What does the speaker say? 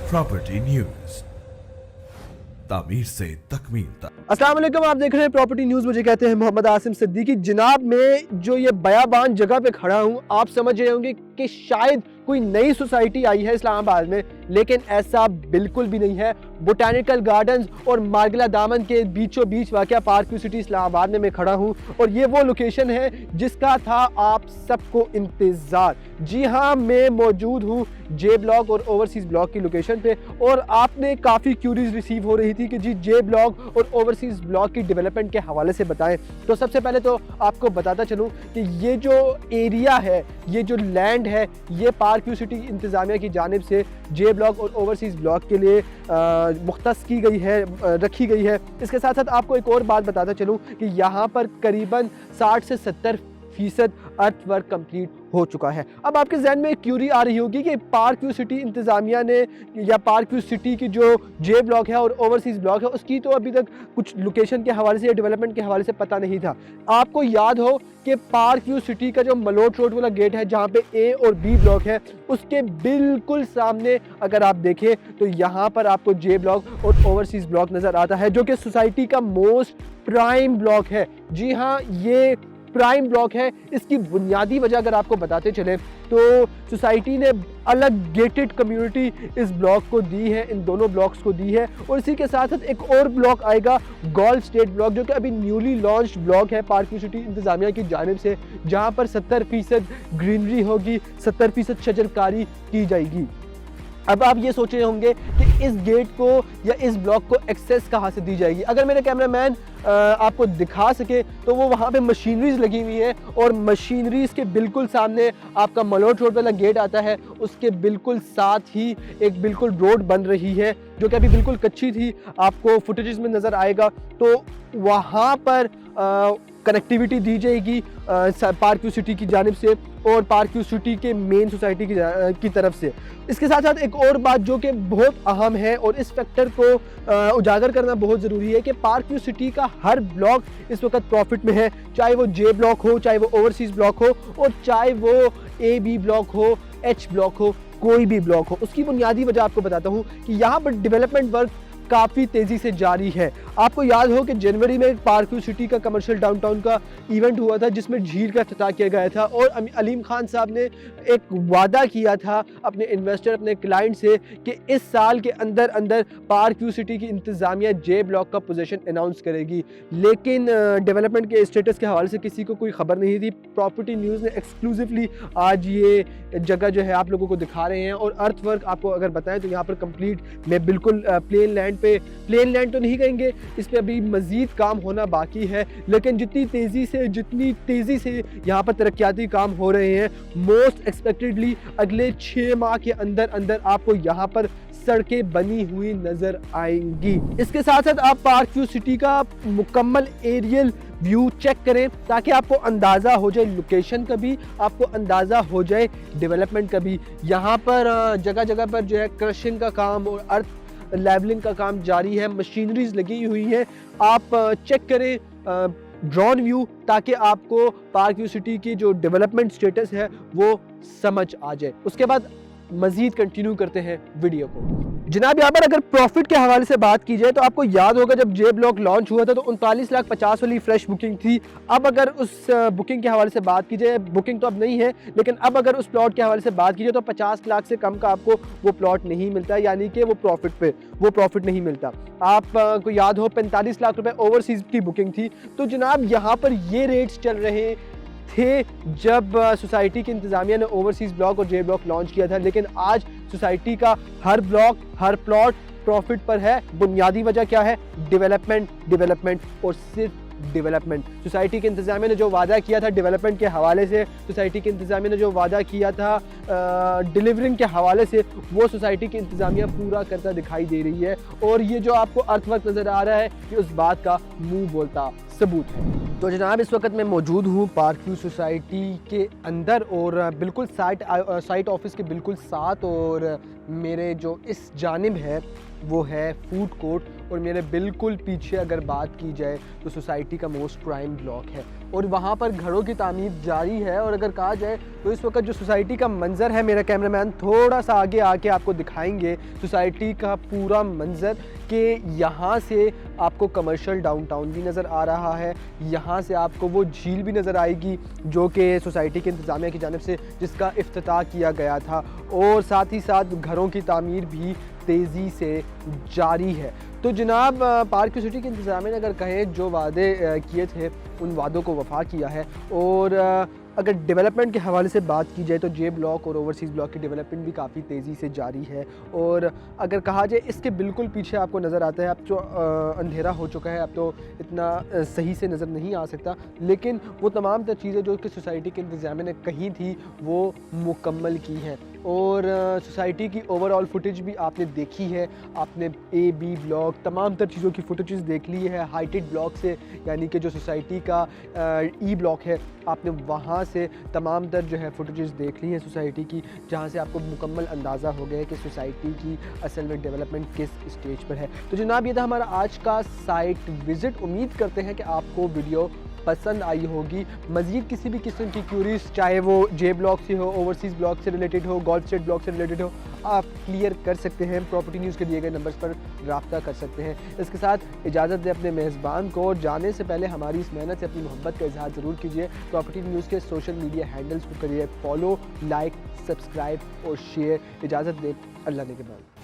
Property news, तामीर से तकमील तक। अस्सलाम वालेकुम, आप देख रहे हैं प्रॉपर्टी न्यूज़। मुझे कहते हैं मोहम्मद आसिम सिद्दीकी। जनाब, मैं जो ये बयाबान जगह पे खड़ा हूँ, आप समझ रहे होंगे कि शायद कोई नई सोसाइटी आई है इस्लामाबाद में, लेकिन ऐसा बिल्कुल भी नहीं है। बोटानिकल गार्डन्स और मार्गला दामन के बीचों बीच वाक़या पार्क व्यू सिटी इस्लामाबाद में मैं खड़ा हूँ, और ये वो लोकेशन है जिसका था आप सबको इंतज़ार। जी हाँ, मैं मौजूद हूँ जे ब्लॉक और ओवरसीज़ ब्लॉक की लोकेशन पे, और आपने काफ़ी क्यूरीज रिसीव हो रही थी कि जी जे ब्लॉक और ओवरसीज़ ब्लॉक की डेवलपमेंट के हवाले से बताएं। तो सबसे पहले तो आपको बताता चलूँ कि ये जो एरिया है, ये जो लैंड है, ये पार्क व्यू सिटी इंतज़ामिया की जानिब से जे ब्लॉक और ओवरसीज़ ब्लॉक के लिए मुख्तस की गई है, रखी गई है। इसके साथ साथ आपको एक और बात बताता चलूँ कि यहाँ पर करीबन 60 से 70% अर्थ वर्क कंप्लीट हो चुका है। अब आपके जहन में एक क्यूरी आ रही होगी कि पार्क व्यू सिटी इंतज़ामिया ने, या पार्क व्यू सिटी की जो जे ब्लॉक है और ओवरसीज़ ब्लॉक है, उसकी तो अभी तक कुछ लोकेशन के हवाले से या डेवलपमेंट के हवाले से पता नहीं था। आपको याद हो कि पार्क व्यू सिटी का जो मलोट रोड वाला गेट है, जहाँ पे ए और बी ब्लॉक है, उसके बिल्कुल सामने अगर आप देखें तो यहाँ पर आपको जे ब्लॉक और ओवरसीज़ ब्लॉक नज़र आता है, जो कि सोसाइटी का मोस्ट प्राइम ब्लॉक है। जी हाँ, ये प्राइम ब्लॉक है। इसकी बुनियादी वजह अगर आपको बताते चले तो सोसाइटी ने अलग गेटेड कम्युनिटी इस ब्लॉक को दी है, इन दोनों ब्लॉक्स को दी है। और इसी के साथ साथ एक और ब्लॉक आएगा, गोल्फ स्टेट ब्लॉक, जो कि अभी न्यूली लॉन्च ब्लॉक है पार्क व्यू सिटी इंतज़ामिया की जानिब से, जहां पर 70% ग्रीनरी होगी, 70% शजरकारी की जाएगी। अब आप ये सोच रहे होंगे कि इस गेट को या इस ब्लॉक को एक्सेस कहाँ से दी जाएगी। अगर मेरे कैमरामैन आपको दिखा सके तो वो वहाँ पे मशीनरीज लगी हुई है, और मशीनरीज के बिल्कुल सामने आपका मलोट रोड वाला गेट आता है। उसके बिल्कुल साथ ही एक बिल्कुल रोड बन रही है, जो कि अभी बिल्कुल कच्ची थी, आपको फुटेजेस में नज़र आएगा। तो वहाँ पर कनेक्टिविटी दी जाएगी पार्क व्यू सिटी की जानिब से और पार्क व्यू सिटी के मेन सोसाइटी की तरफ से। इसके साथ साथ एक और बात जो कि बहुत अहम है, और इस फैक्टर को उजागर करना बहुत ज़रूरी है, कि पार्क व्यू सिटी का हर ब्लॉक इस वक्त प्रॉफिट में है। चाहे वो जे ब्लॉक हो, चाहे वो ओवरसीज़ ब्लॉक हो, और चाहे वो ए बी ब्लॉक हो, एच ब्लॉक हो, कोई भी ब्लॉक हो। उसकी बुनियादी वजह आपको बताता हूँ कि यहाँ पर डेवलपमेंट वर्क काफ़ी तेज़ी से जारी है। आपको याद हो कि जनवरी में पार्क व्यू सिटी का कमर्शियल डाउनटाउन का इवेंट हुआ था, जिसमें झील का इफ्तिताह किया गया था, और अलीम खान साहब ने एक वादा किया था अपने इन्वेस्टर, अपने क्लाइंट से, कि इस साल के अंदर अंदर पार्क व्यू सिटी की इंतज़ामिया जे ब्लॉक का पोजीशन अनाउंस करेगी। लेकिन डेवलपमेंट के स्टेटस के हवाले से किसी को कोई खबर नहीं थी। प्रॉपर्टी न्यूज़ ने एक्सक्लूसिवली आज ये जगह जो है आप लोगों को दिखा रहे हैं, और अर्थ वर्क आपको अगर बताएं तो यहाँ पर कंप्लीट में बिल्कुल प्लेन लैंड तो नहीं कहेंगे, इस पे अभी मजीद काम होना बाकी है। लेकिन जितनी तेज़ी से यहाँ पर तरक्याती काम हो रहे हैं, मोस्ट एक्सपेक्टेडली अगले 6 माह के अंदर अंदर आपको यहाँ पर सड़कें बनी हुई नजर आएंगी। इसके साथ साथ आप पार्क व्यू सिटी का मुकम्मल एरियल व्यू चेक करें, ताकि आपको अंदाज़ा हो जाए लोकेशन का भी, आपको अंदाज़ा हो जाए डेवलपमेंट का भी। यहाँ पर जगह जगह पर जो है क्रशिंग का काम और अर्थ लेवलिंग का काम जारी है, मशीनरीज लगी हुई है। आप चेक करें ड्रोन व्यू, ताकि आपको पार्क व्यू सिटी की जो डेवलपमेंट स्टेटस है वो समझ आ जाए। उसके बाद मजीद कंटिन्यू करते हैं वीडियो को। जनाब, यहाँ पर अगर प्रॉफिट के हवाले से बात की जाए तो आपको याद होगा जब जे ब्लॉक लॉन्च हुआ था तो 39,50,000 वाली फ्रेश बुकिंग थी। अब अगर उस बुकिंग के हवाले से बात की जाए, बुकिंग तो अब नहीं है, लेकिन अब अगर उस प्लॉट के हवाले से बात की जाए तो 50 लाख से कम का आपको वो प्लॉट नहीं मिलता, यानी कि वो प्रॉफिट नहीं मिलता। आपको याद हो 45 लाख रुपए ओवरसीज की बुकिंग थी। तो जनाब, यहाँ पर ये रेट्स चल रहे थे जब सोसाइटी की इंतज़ामिया ने ओवरसीज़ ब्लॉक और जे ब्लॉक लॉन्च किया था। लेकिन आज सोसाइटी का हर ब्लॉक, हर प्लॉट प्रॉफिट पर है। बुनियादी वजह क्या है? डेवलपमेंट और सिर्फ डेवलपमेंट। सोसाइटी के इंतज़ामिया ने जो वादा किया था डेवलपमेंट के हवाले से, सोसाइटी के इंतज़ामिया ने जो वादा किया था डिलीवरिंग के हवाले से, वो सोसाइटी की इंतज़ामिया पूरा करता दिखाई दे रही है। और ये जो आपको अर्थवर्क नज़र आ रहा है, ये उस बात का मुंह बोलता सबूत है। तो जनाब, इस वक्त मैं मौजूद हूँ पार्क व्यू सोसाइटी के अंदर, और बिल्कुल साइट ऑफिस के बिल्कुल साथ, और मेरे जो इस जानिब है वो है फूड कोर्ट, और मेरे बिल्कुल पीछे अगर बात की जाए तो सोसाइटी का मोस्ट प्राइम ब्लॉक है। और वहाँ पर घरों की तामीर जारी है। और अगर कहा जाए तो इस वक्त जो सोसाइटी का मंज़र है, मेरा कैमरामैन थोड़ा सा आगे आके आपको दिखाएंगे सोसाइटी का पूरा मंज़र, कि यहाँ से आपको कमर्शियल डाउनटाउन भी नज़र आ रहा है, यहाँ से आपको वो झील भी नज़र आएगी जो कि सोसाइटी के इंतज़ामिया की जानिब से जिसका इफ्तिताह किया गया था, और साथ ही साथ घरों की तामीर भी तेज़ी से जारी है। तो जनाब पार्क सिटी के इंतज़ामिया ने अगर कहें जो वादे किए थे उन वादों को वफ़ा किया है। और अगर डेवलपमेंट के हवाले से बात की जाए तो जे ब्लॉक और ओवरसीज़ ब्लॉक की डेवलपमेंट भी काफ़ी तेज़ी से जारी है। और अगर कहा जाए इसके बिल्कुल पीछे आपको नज़र आता है, अब जो अंधेरा हो चुका है, अब तो इतना सही से नज़र नहीं आ सकता, लेकिन वो तमाम तर चीज़ें जो कि सोसाइटी के इंतज़ामिया ने कही थी वो मुकम्मल की हैं। और सोसाइटी की ओवरऑल फुटेज भी आपने देखी है, आपने ए बी ब्लॉक तमाम तर चीज़ों की फुटेजेस देख ली है। हाइटेड ब्लॉक से यानी कि जो सोसाइटी का ई ब्लॉक है, आपने वहाँ से तमाम तर जो है फुटेजेस देख ली हैं सोसाइटी की, जहाँ से आपको मुकम्मल अंदाज़ा हो गया है कि सोसाइटी की असल में डेवलपमेंट किस स्टेज पर है। तो जनाब ये था हमारा आज का साइट विज़िट। उम्मीद करते हैं कि आपको वीडियो पसंद आई होगी। मज़ीद किसी भी किस्म की क्यूरीज, चाहे वो जे ब्लॉक से हो, ओवरसीज़ ब्लॉक से रिलेटेड हो, गोल्फ स्टेट ब्लॉक से रिलेटेड हो, आप क्लियर कर सकते हैं। प्रॉपर्टी न्यूज़ के दिए गए नंबर्स पर रब्ता कर सकते हैं। इसके साथ इजाज़त दें अपने मेज़बान को, और जाने से पहले हमारी इस मेहनत से अपनी मोहब्बत का इजहार ज़रूर कीजिए। प्रॉपर्टी न्यूज़ के सोशल मीडिया हैंडल्स को करिए फॉलो, लाइक, सब्सक्राइब और शेयर। इजाज़त दें, अल्लाह ने के बाद।